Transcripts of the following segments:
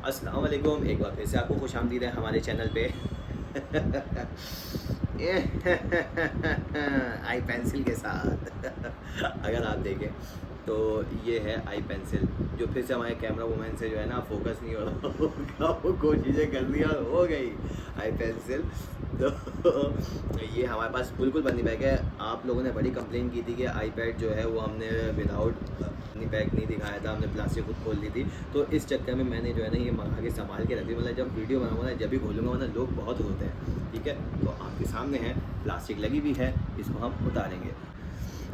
अस्सलाम वालेकुम, एक बार फिर से आपको खुशामदीद है हमारे चैनल पे। आई पेंसिल के साथ अगर आप देखें तो ये है आई पेंसिल, जो फिर से हमारे कैमरा वूमेन से जो है ना फोकस नहीं हो रहा होगा, वो कोशिशें कर ली और हो गई आई पेंसिल। तो ये हमारे पास बिल्कुल बनी बैग है। आप लोगों ने बड़ी कंप्लेन की थी कि आईपैड जो है वो हमने विदाउट अपनी बैग नहीं दिखाया था, हमने प्लास्टिक खुद खोल ली थी। तो इस चक्कर में मैंने जो है ना ये मंगा के संभाल के रख दी, मतलब जब वीडियो बनाऊंगा ना जब भी खोलूँगा वरना लोग बहुत रोते हैं। ठीक है, तो आपके सामने है, प्लास्टिक लगी हुई है, इसको हम उतारेंगे।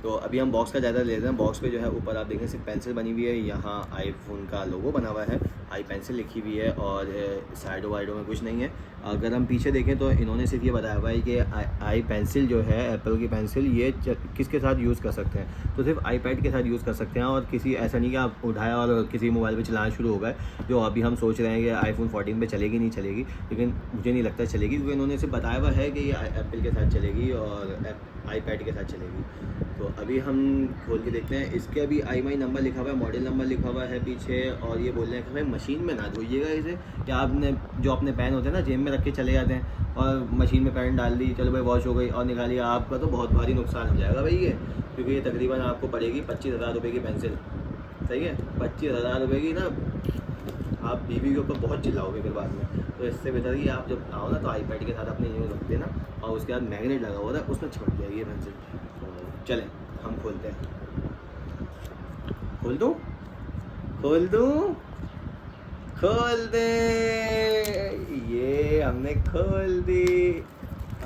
तो अभी हम बॉक्स का ज़्यादा ले रहे हैं। बॉक्स पे जो है ऊपर आप देखें सिर्फ पेंसिल बनी हुई है, यहाँ आईफोन का लोगो बना हुआ है, आई पेंसिल लिखी हुई है और साइडों वाइडों में कुछ नहीं है। अगर हम पीछे देखें तो इन्होंने सिर्फ ये बताया हुआ है कि आई पेंसिल जो है एप्पल की पेंसिल ये किसके साथ यूज़ कर सकते हैं, तो सिर्फ आईपैड के साथ यूज़ कर सकते हैं। और किसी ऐसा नहीं कि आप उठाया और किसी मोबाइल पे चलाना शुरू हो गए, जो अभी हम सोच रहे हैं कि आईफोन 14 पे चलेगी नहीं चलेगी, लेकिन मुझे नहीं लगता चलेगी, क्योंकि इन्होंने सिर्फ बताया हुआ है कि ये एप्पल के साथ चलेगी और आईपैड के साथ चलेगी। तो अभी हम खोल के देखते हैं। इसके अभी IMEI नंबर लिखा हुआ है, मॉडल नंबर लिखा हुआ है पीछे, और ये बोल रहे हैं कि भाई मशीन में ना धोइएगा इसे, कि आपने जो अपने पेन होते हैं ना जेब में रख के चले जाते हैं और मशीन में पेन डाल दी, चलो भाई वॉश हो गई और निकालिए, आपका तो बहुत भारी नुकसान हो जाएगा भाई ये, क्योंकि ये तकरीबन आपको पड़ेगी 25,000 रुपये की पेंसिल। सही है, 25,000 रुपये की ना, आप बीवी के ऊपर बहुत चिल्लाओगे फिर बाद में। तो इससे बेहतर कि आप जब आओ ना तो आईपैड के साथ अपने यूँ रख देना और उसके बाद मैग्नेट लगा हुआ था उसमें चिपक जाएगी ये पेंसिल। तो चलें हम खोलते हैं। खोल दूँ, खोल दूँ, खोल दे। ये हमने खोल दी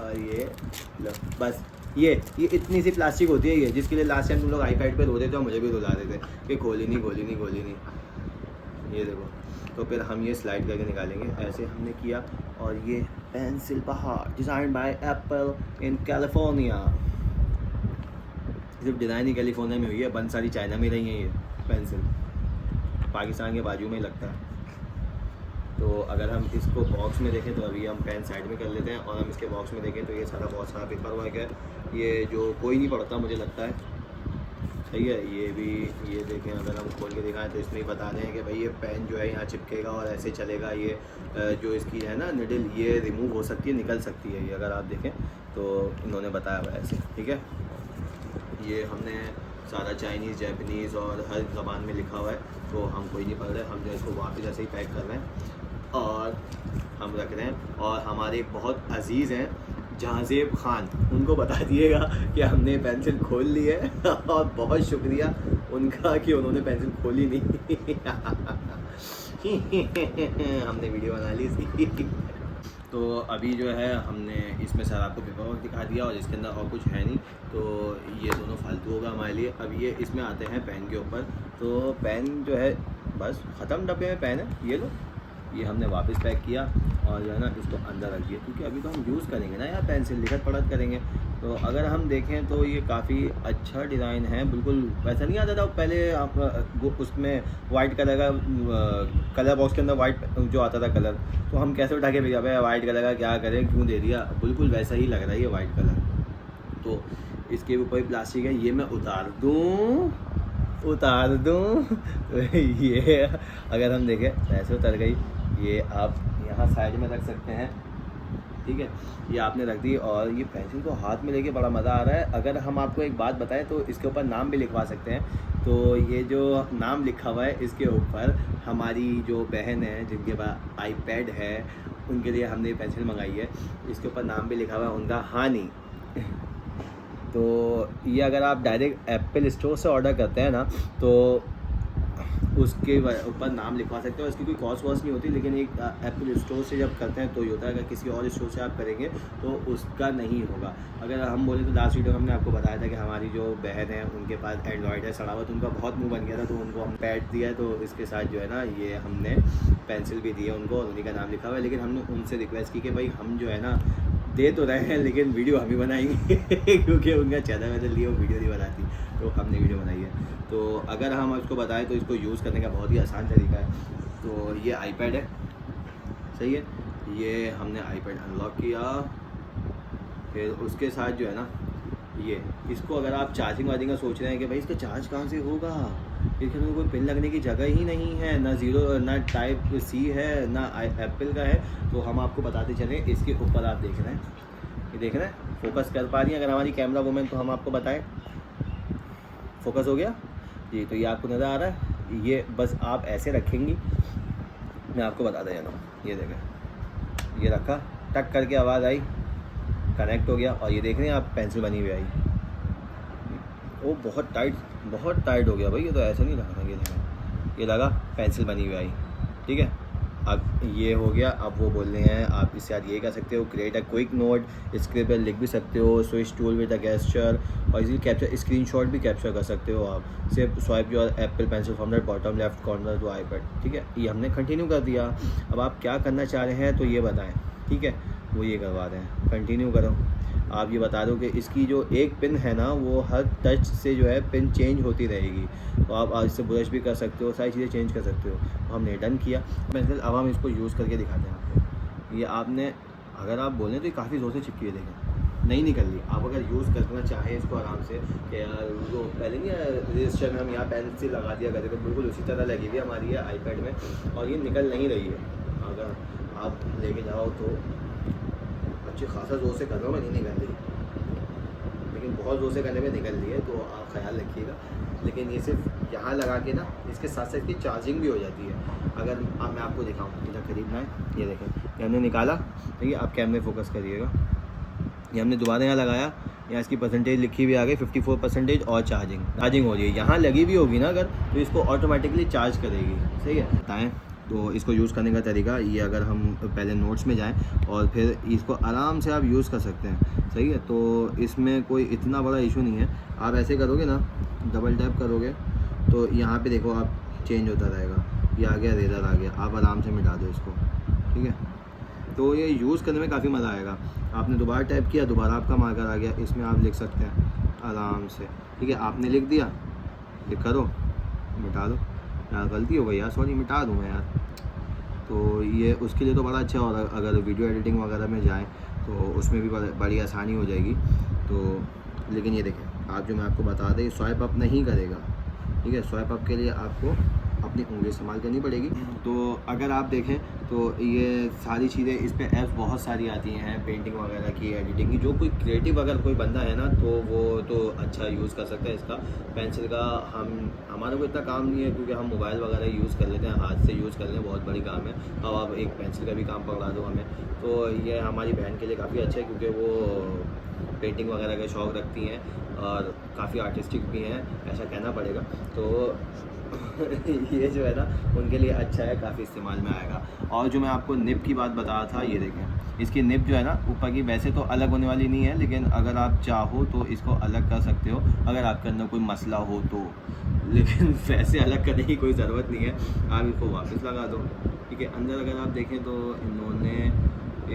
और ये लो बस। ये इतनी सी प्लास्टिक होती है ये, जिसके लिए लास्ट टाइम तुम लोग आईपैड पे रोते थे और मुझे भी रुला देते कि खोली नहीं खोली नहीं खोली नहीं। ये देखो, तो फिर हम ये स्लाइड करके निकालेंगे, ऐसे हमने किया। और ये पेंसिल पहाड़ design by apple in California, सिर्फ डिज़ाइन ही कैलिफोर्निया में हुई है, बन सारी चाइना में रही है ये पेंसिल, पाकिस्तान के बाजू में ही लगता है। तो अगर हम इसको बॉक्स में देखें तो अभी हम पेन साइड में कर लेते हैं, और हम इसके बॉक्स में देखें तो ये सारा बहुत सारा पेपर वर्क है, ये जो कोई नहीं पढ़ता मुझे लगता है। सही है, ये भी ये देखें, अगर हम खोल के दिखाएं तो इसमें बता रहे हैं कि भाई ये पेन जो है यहाँ चिपकेगा और ऐसे चलेगा। ये जो इसकी है ना निडल, ये रिमूव हो सकती है, निकल सकती है ये, अगर आप देखें तो इन्होंने बताया हुआ है ऐसे। ठीक है, ये हमने सारा चाइनीज़, जापानीज़ और हर ज़बान में लिखा हुआ है, तो हम कोई नहीं पढ़ रहे, हम जो इसको वापस ऐसे ही पैक कर रहे हैं और हम रख रहे हैं। और हमारे बहुत अजीज़ हैं जहाज़ेब ख़ान, उनको बता दिएगा कि हमने पेंसिल खोल ली है और बहुत शुक्रिया उनका कि उन्होंने पेंसिल खोली नहीं। हमने वीडियो बना ली इसकी। तो अभी जो है हमने इसमें सर आपको पेपर वर्क दिखा दिया और इसके अंदर और कुछ है नहीं, तो ये दोनों फालतू होगा हमारे लिए। अब ये इसमें आते हैं पेन के ऊपर, तो पेन जो है बस ख़त्म, डब्बे में पेन है, ये लो, ये हमने वापस पैक किया और जो है ना इसको अंदर रख दिया, क्योंकि अभी तो हम यूज़ करेंगे ना यार, पेंसिल लिखत पढ़त करेंगे। तो अगर हम देखें तो ये काफ़ी अच्छा डिज़ाइन है, बिल्कुल वैसा नहीं आता था पहले आप उसमें वाइट कलर का कलर बॉक्स के अंदर वाइट जो आता था कलर, तो हम कैसे उठा के भेजा भाई वाइट कलर का क्या करें, क्यों दे दिया, बिल्कुल वैसा ही लग रहा है ये वाइट कलर। तो इसके ऊपर ही प्लास्टिक है, ये मैं उतार दूँ तो ये अगर हम देखें ऐसे उतर गई, ये आप यहाँ साइड में रख सकते हैं। ठीक है, ये आपने रख दी और ये पेंसिल को हाथ में लेके बड़ा मज़ा आ रहा है। अगर हम आपको एक बात बताएं तो इसके ऊपर नाम भी लिखवा सकते हैं। तो ये जो नाम लिखा हुआ है इसके ऊपर हमारी जो बहन है जिनके पास आईपैड है उनके लिए हमने पेंसिल मंगाई है, इसके ऊपर नाम भी लिखा हुआ है उनका, हानी। तो ये अगर आप डायरेक्ट एप्पल स्टोर से ऑर्डर करते हैं ना तो उसके ऊपर नाम लिखवा सकते हो, इसकी कोई कॉस्ट वॉस्ट नहीं होती, लेकिन एक एप्पल स्टोर से जब करते हैं तो ये होता है, अगर किसी और स्टोर से आप करेंगे तो उसका नहीं होगा। अगर हम बोले तो लास्ट वीडियो में हमने आपको बताया था कि हमारी जो बहन है उनके पास एंड्रॉयड है, सड़ावत उनका बहुत मुंह बन गया था, तो उनको हम पैड दिया है, तो इसके साथ जो है ना ये हमने पेंसिल भी दी है उनको और उन्हीं का नाम लिखा हुआ है। लेकिन हमने उनसे रिक्वेस्ट की कि भाई हम जो है ना दे तो रहे हैं लेकिन वीडियो हम ही बनाएंगे क्योंकि उनका चैनल वैसे लिए वो वीडियो नहीं बनाती, तो हमने वीडियो बनाई है। तो अगर हम उसको बताएं तो इसको यूज़ करने का बहुत ही आसान तरीका है। तो ये आईपैड है, सही है, ये हमने आईपैड अनलॉक किया, फिर उसके साथ जो है ना ये इसको अगर आप चार्जिंग वार्जिंग का सोच रहे हैं कि भाई इसका चार्ज कहाँ से होगा, इसके अंदर कोई पिन लगने की जगह ही नहीं है, ना ज़ीरो ना टाइप सी है ना एप्पल का है। तो हम आपको बताते चलें, इसके ऊपर आप देख रहे हैं, ये देख रहे हैं, फोकस कर पा रही हैं अगर हमारी कैमरा वूमेन, तो हम आपको बताएं। फोकस हो गया जी, तो ये आपको नज़र आ रहा है। ये बस आप ऐसे रखेंगी, मैं आपको बताता जा रहा हूँ। ये देखें, ये रखा, टक करके आवाज़ आई, कनेक्ट हो गया, और ये देख रहे हैं आप पेंसिल बनी हुई आई। वो बहुत टाइट हो गया भाई, ये तो ऐसा नहीं लगा था। ये देखें, ये लगा, पेंसिल बनी हुई आई, ठीक है। अब ये हो गया। अब वो बोल रहे हैं आप इससे यार ये कर सकते हो, create a quick note, script पर लिख भी सकते हो, switch tool with a gesture, और इसी कैप्चर स्क्रीनशॉट भी कैप्चर कर सकते हो आप। सिर्फ swipe your Apple pencil from the bottom left corner to iPad, ठीक है। ये हमने कंटिन्यू कर दिया। अब आप क्या करना चाह रहे हैं तो ये बताएं, ठीक है। वो ये करवा रहे हैं, कंटिन्यू करो। आप ये बता दो कि इसकी जो एक पिन है ना, वो हर टच से जो है पिन चेंज होती रहेगी। तो आप इससे ब्रश भी कर सकते हो, सारी चीज़ें चेंज कर सकते हो। तो हमने डन किया पेंसिल। अब हम इसको यूज़ करके दिखाते हैं आपको। ये आपने अगर आप बोलें तो ये काफ़ी ज़ोर से चिपकी हुई, देखें नहीं निकल रही। आप अगर यूज़ करना चाहें इसको आराम से, कि यार वो पहले नहीं रजिस्टर में हम यहाँ पेंसिल लगा दिया करते थे, बिल्कुल उसी तरह लगी हुई हमारी है आईपैड में, और ये निकल नहीं रही है। अगर आप लेके जाओ तो अच्छे खासा ज़ोर से कर रहा हूँ, मैं नहीं निकल रही, लेकिन बहुत ज़ोर से करने में निकल रही है, तो आप ख्याल रखिएगा। लेकिन ये सिर्फ यहाँ लगा के ना, इसके साथ साथ इसकी चार्जिंग भी हो जाती है। अगर मैं आपको दिखाऊँ, इधर करीब ना है, ये देखें, ये हमने निकाला, ठीक है। आप कैमरे फोकस करिएगा, ये हमने दोबारा यहाँ लगाया, यहाँ इसकी परसेंटेज लिखी हुई आ गई 54% और चार्जिंग हो रही है। यहाँ लगी भी होगी ना अगर, तो इसको ऑटोमेटिकली चार्ज करेगी, सही है। बताएँ तो इसको यूज़ करने का तरीका ये, अगर हम पहले नोट्स में जाएं और फिर इसको आराम से आप यूज़ कर सकते हैं, सही है। तो इसमें कोई इतना बड़ा इशू नहीं है। आप ऐसे करोगे ना, डबल टैप करोगे तो यहाँ पे देखो आप चेंज होता रहेगा, ये आ गया, रेजर आ गया, आप आराम से मिटा दो इसको, ठीक है। तो ये यूज़ करने में काफ़ी मज़ा आएगा। आपने दोबारा टैप किया, दोबारा आपका मार्कर आ गया, इसमें आप लिख सकते हैं आराम से, ठीक है। आपने लिख दिया, ये करो, मिटा दो। यार गलती हो गई यार, सॉरी, मिटा दूँ मैं यार। तो ये उसके लिए तो बड़ा अच्छा होगा, अगर वीडियो एडिटिंग वगैरह में जाएं तो उसमें भी बड़ी आसानी हो जाएगी। तो लेकिन ये देखें, आप जो मैं आपको बता दें, स्वाइप अप नहीं करेगा, ठीक है। स्वाइप अप के लिए आपको अपनी उंगली इस्तेमाल करनी पड़ेगी। तो अगर आप देखें तो ये सारी चीज़ें, इस पे ऐप्स बहुत सारी आती हैं, पेंटिंग वगैरह की, एडिटिंग की। जो कोई क्रिएटिव अगर कोई बंदा है ना, तो वो तो अच्छा यूज़ कर सकता है इसका। पेंसिल का हमारा कोई इतना काम नहीं है, क्योंकि हम मोबाइल वगैरह यूज़ कर लेते हैं, हाथ से यूज़ कर लें, बहुत बड़ी काम है। अब आप एक पेंसिल का भी काम पकड़ा दो हमें, तो ये हमारी बहन के लिए काफ़ी अच्छा है, क्योंकि वो पेंटिंग वगैरह का शौक़ रखती हैं और काफ़ी आर्टिस्टिक भी हैं, ऐसा कहना पड़ेगा। तो ये जो है ना, उनके लिए अच्छा है, काफ़ी इस्तेमाल में आएगा। और जो मैं आपको निब की बात बता रहा था, ये देखें, इसकी निब जो है ना ऊपर की, वैसे तो अलग होने वाली नहीं है, लेकिन अगर आप चाहो तो इसको अलग कर सकते हो, अगर आपके अंदर कोई मसला हो तो। लेकिन वैसे अलग करने की कोई ज़रूरत नहीं है, आप इसको वापस लगा दो, ठीक है। अंदर अगर आप देखें तो इन्होंने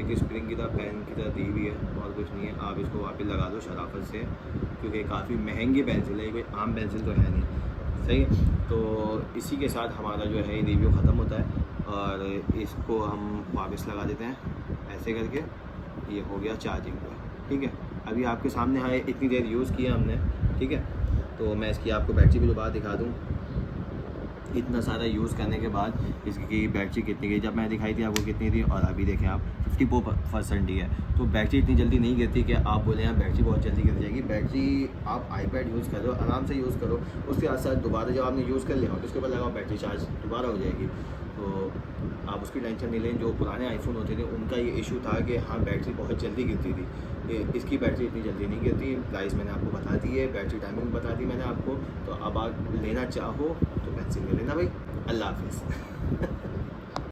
एक स्प्रिंग की तरह, पेन की तरह दी हुई है, और कुछ नहीं है। आप इसको वापस लगा दो शराफत से, क्योंकि काफ़ी महंगी पेंसिल है, कोई आम पेंसिल तो है नहीं, सही है। तो इसी के साथ हमारा जो है रिव्यू ख़त्म होता है, और इसको हम वापस लगा देते हैं ऐसे करके। ये हो गया चार्जिंग पर, ठीक है। अभी आपके सामने है, इतनी देर यूज़ किया हमने, ठीक है। तो मैं इसकी आपको बैटरी भी दोबारा दिखा दूँ। इतना सारा यूज़ करने के बाद इसकी बैटरी कितनी गई, जब मैं दिखाई थी आपको कितनी थी, और अभी देखें आप 54% ही है। तो बैटरी इतनी जल्दी नहीं गिरती कि आप बोले यार बैटरी बहुत जल्दी गिर जाएगी। बैटरी आप आईपैड यूज़ कर लो, आराम से यूज़ करो, उसके साथ साथ दोबारा जब आपने यूज़ कर लिया तो उसके बाद लगाओ, बैटरी चार्ज दोबारा हो जाएगी। तो आप उसकी टेंशन नहीं लें। जो पुराने आईफोन होते थे उनका ये इशू था कि हाँ बैटरी बहुत जल्दी गिरती थी, इसकी बैटरी इतनी जल्दी नहीं गिरती। प्राइस मैंने आपको बता दी है, बैटरी टाइमिंग बता दी मैंने आपको। तो अब आप लेना चाहो तो पेंसिल ले लेना भाई। अल्लाह हाफिज़।